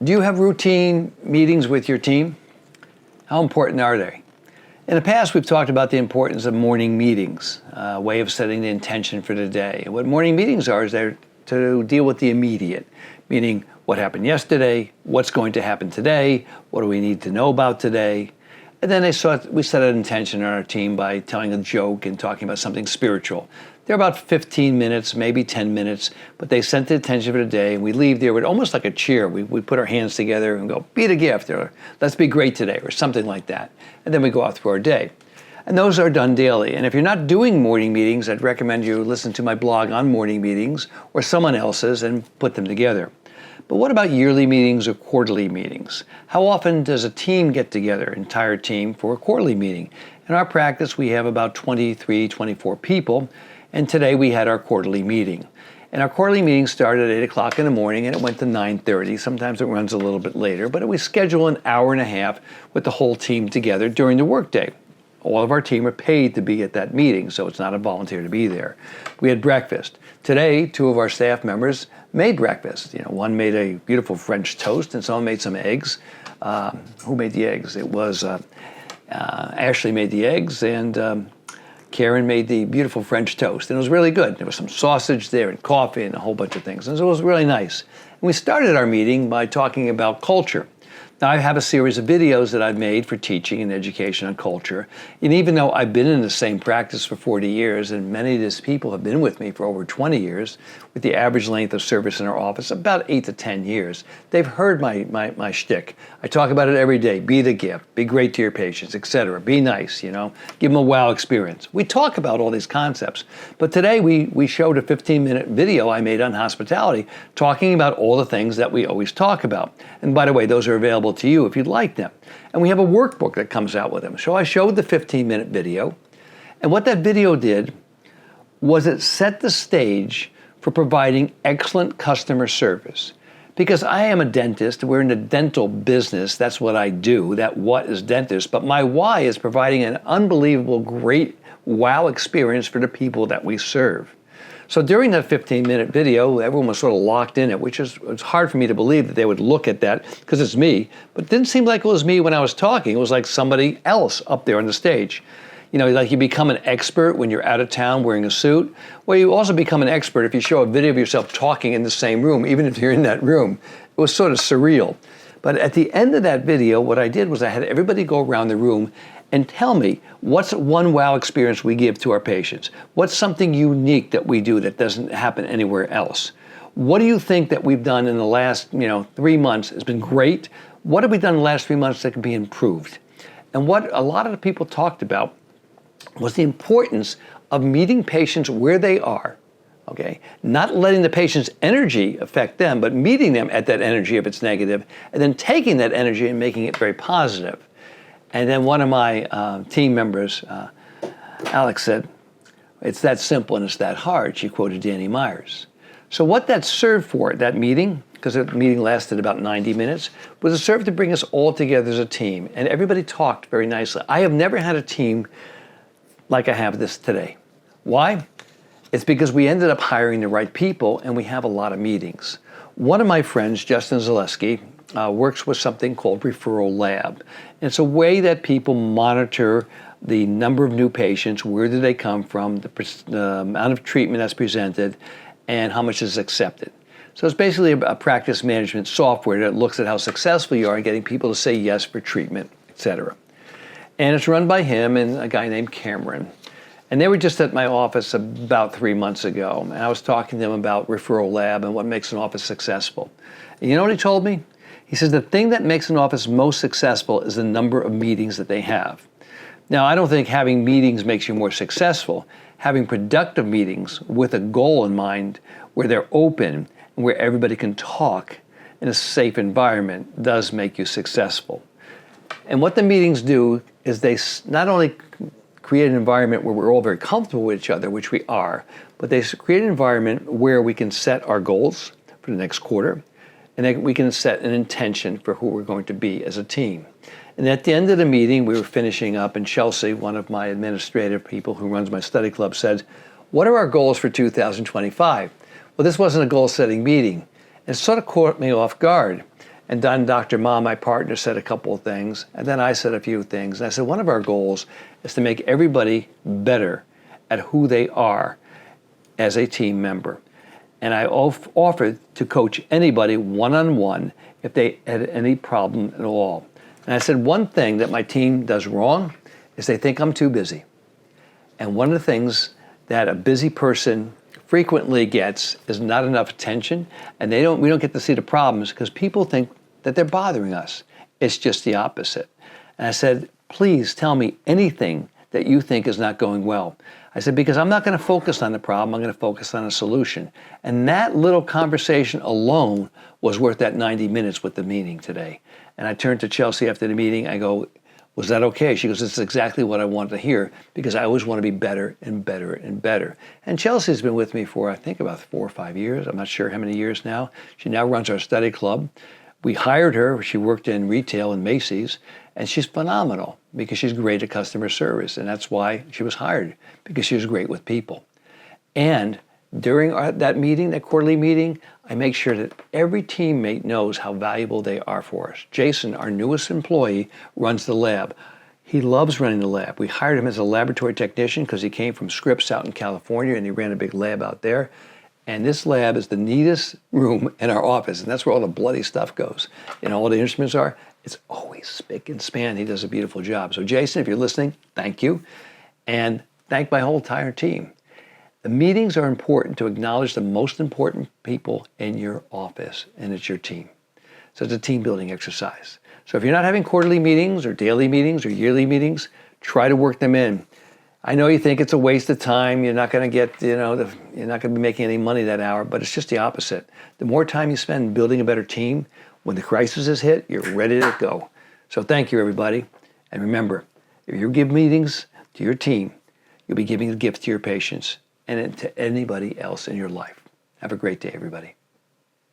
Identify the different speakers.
Speaker 1: Do you have routine meetings with your team? How important are they? In the past, we've talked about the importance of morning meetings, a way of setting the intention for the day. And what morning meetings are is they're to deal with the immediate, meaning what happened yesterday, what's going to happen today, what do we need to know about today. And then we set an intention on our team by telling a joke and talking about something spiritual. They're about 15 minutes, maybe 10 minutes, but they set the intention for the day, and we leave there with almost like a cheer. We put our hands together and go, be the gift, or let's be great today, or something like that. And then we go out through our day. And those are done daily. And if you're not doing morning meetings, I'd recommend you listen to my blog on morning meetings or someone else's and put them together. But what about yearly meetings or quarterly meetings? How often does a team get together, entire team, for a quarterly meeting? In our practice, we have about 23, 24 people, and today we had our quarterly meeting. And our quarterly meeting started at 8 o'clock in the morning and it went to 9:30. Sometimes it runs a little bit later, but we schedule an hour and a half with the whole team together during the workday. All of our team are paid to be at that meeting, so it's not a volunteer to be there. We had breakfast. Today, two of our staff members made breakfast. One made a beautiful French toast, and someone made some eggs. Who made the eggs? It was Ashley made the eggs, and Karen made the beautiful French toast. And it was really good. There was some sausage there and coffee and a whole bunch of things. And so it was really nice. And we started our meeting by talking about culture. Now, I have a series of videos that I've made for teaching and education on culture. And even though I've been in the same practice for 40 years, and many of these people have been with me for over 20 years, with the average length of service in our office about 8 to 10 years, they've heard my shtick. I talk about it every day. Be the gift, be great to your patients, etc. Be nice, give them a wow experience. We talk about all these concepts. But today we showed a 15-minute video I made on hospitality talking about all the things that we always talk about. And by the way, those are available to you if you'd like them. And we have a workbook that comes out with them. So I showed the 15-minute video, and what that video did was it set the stage for providing excellent customer service. Because I am a dentist, we're in the dental business, that's what I do, that what is dentist, but my why is providing an unbelievable, great wow experience for the people that we serve. So during that 15-minute video, everyone was sort of locked in it, which is it's hard for me to believe that they would look at that because it's me. But it didn't seem like it was me when I was talking. It was like somebody else up there on the stage. Like you become an expert when you're out of town wearing a suit. Well, you also become an expert if you show a video of yourself talking in the same room, even if you're in that room. It was sort of surreal. But at the end of that video, what I did was I had everybody go around the room and tell me what's one wow experience we give to our patients. What's something unique that we do that doesn't happen anywhere else? What do you think that we've done in the last 3 months has been great? What have we done in the last 3 months that can be improved? And what a lot of the people talked about was the importance of meeting patients where they are. Okay, not letting the patient's energy affect them, but meeting them at that energy if it's negative, and then taking that energy and making it very positive. And then one of my team members, Alex, said, "It's that simple and it's that hard." She quoted Danny Myers. So what that served for, that meeting, because the meeting lasted about 90 minutes, was it served to bring us all together as a team. And everybody talked very nicely. I have never had a team like I have this today. Why? It's because we ended up hiring the right people and we have a lot of meetings. One of my friends, Justin Zaleski, works with something called Referral Lab. And it's a way that people monitor the number of new patients, where do they come from, the amount of treatment that's presented, and how much is accepted. So it's basically a practice management software that looks at how successful you are in getting people to say yes for treatment, etc. And it's run by him and a guy named Cameron. And they were just at my office about 3 months ago. And I was talking to them about Referral Lab and what makes an office successful. And you know what he told me? He says the thing that makes an office most successful is the number of meetings that they have. Now, I don't think having meetings makes you more successful. Having productive meetings with a goal in mind where they're open and where everybody can talk in a safe environment does make you successful. And what the meetings do is they not only create an environment where we're all very comfortable with each other, which we are, but they create an environment where we can set our goals for the next quarter, and then we can set an intention for who we're going to be as a team. And at the end of the meeting, we were finishing up, and Chelsea, one of my administrative people who runs my study club, said, "What are our goals for 2025? Well, this wasn't a goal-setting meeting. And it sort of caught me off guard. And then Dr. Ma, my partner, said a couple of things, and then I said a few things. And I said, one of our goals is to make everybody better at who they are as a team member. And I offered to coach anybody one-on-one if they had any problem at all. And I said, one thing that my team does wrong is they think I'm too busy. And one of the things that a busy person frequently gets is not enough attention, and we don't get to see the problems because people think that they're bothering us. It's just the opposite. And I said, please tell me anything that you think is not going well. I said, because I'm not going to focus on the problem, I'm going to focus on a solution. And that little conversation alone was worth that 90 minutes with the meeting today. And I turned to Chelsea after the meeting, I go, was that okay? She goes, this is exactly what I wanted to hear because I always want to be better and better and better. And Chelsea's been with me for, I think, about 4 or 5 years. I'm not sure how many years now. She now runs our study club. We hired her. She worked in retail in Macy's, and she's phenomenal because she's great at customer service. And that's why she was hired, because she was great with people. And during that meeting, that quarterly meeting, I make sure that every teammate knows how valuable they are for us. Jason, our newest employee, runs the lab. He loves running the lab. We hired him as a laboratory technician because he came from Scripps out in California and he ran a big lab out there. And this lab is the neatest room in our office, and that's where all the bloody stuff goes. And all the instruments are. It's always spick and span. He does a beautiful job. So Jason, if you're listening, thank you. And thank my whole entire team. The meetings are important to acknowledge the most important people in your office, and it's your team. So it's a team building exercise. So if you're not having quarterly meetings or daily meetings or yearly meetings, try to work them in. I know you think it's a waste of time. You're not going to get, you're not going to be making any money that hour, but it's just the opposite. The more time you spend building a better team, when the crisis is hit, you're ready to go. So thank you, everybody. And remember, if you give meetings to your team, you'll be giving a gift to your patients and to anybody else in your life. Have a great day, everybody.